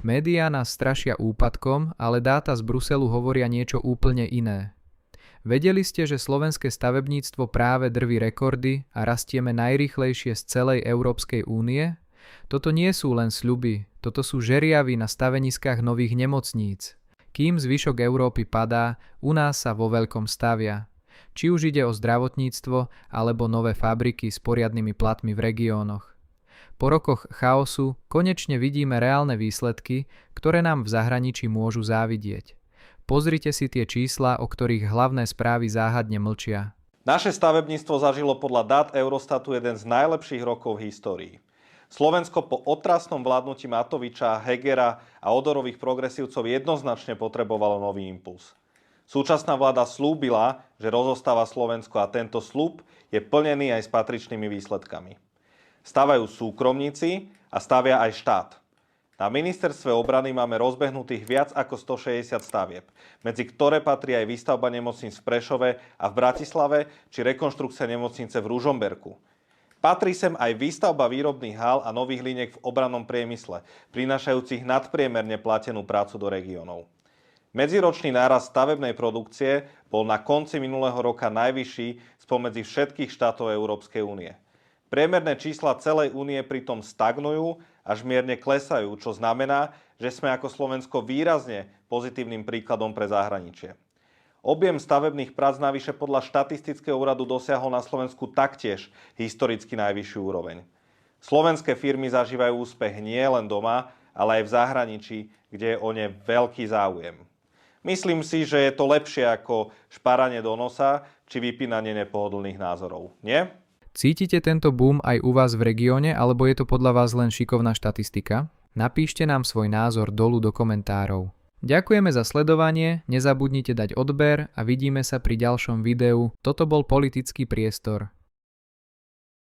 Médiá nás strašia úpadkom, ale dáta z Bruselu hovoria niečo úplne iné. Vedeli ste, že slovenské stavebníctvo práve drví rekordy a rastieme najrýchlejšie z celej Európskej únie? Toto nie sú len sľuby, toto sú žeriavy na staveniskách nových nemocníc. Kým zvyšok Európy padá, u nás sa vo veľkom stavia. Či už ide o zdravotníctvo alebo nové fabriky s poriadnymi platmi v regiónoch. Po rokoch chaosu konečne vidíme reálne výsledky, ktoré nám v zahraničí môžu závidieť. Pozrite si tie čísla, o ktorých hlavné správy záhadne mlčia. Naše stavebníctvo zažilo podľa dát Eurostatu jeden z najlepších rokov v histórii. Slovensko po otrasnom vládnutí Matoviča, Hegera a Odorových progresívcov jednoznačne potrebovalo nový impuls. Súčasná vláda slúbila, že rozostáva Slovensko a tento sľub je plnený aj s patričnými výsledkami. Stavajú súkromníci a stavia aj štát. Na ministerstve obrany máme rozbehnutých viac ako 160 stavieb, medzi ktoré patrí aj výstavba nemocníc v Prešove a v Bratislave či rekonštrukcia nemocnice v Ružomberku. Patrí sem aj výstavba výrobných hál a nových liniek v obrannom priemysle, prinášajúcich nadpriemerne platenú prácu do regiónov. Medziročný nárast stavebnej produkcie bol na konci minulého roka najvyšší spomedzi všetkých štátov Európskej únie. Priemerné čísla celej únie pritom stagnujú až mierne klesajú, čo znamená, že sme ako Slovensko výrazne pozitívnym príkladom pre zahraničie. Objem stavebných prác navyše podľa štatistického úradu dosiahol na Slovensku taktiež historicky najvyššiu úroveň. Slovenské firmy zažívajú úspech nie len doma, ale aj v zahraničí, kde je o ne veľký záujem. Myslím si, že je to lepšie ako šparanie do nosa či vypínanie nepohodlných názorov, nie? Cítite tento boom aj u vás v regióne, alebo je to podľa vás len šikovná štatistika? Napíšte nám svoj názor dolu do komentárov. Ďakujeme za sledovanie, nezabudnite dať odber a vidíme sa pri ďalšom videu. Toto bol Politický priestor.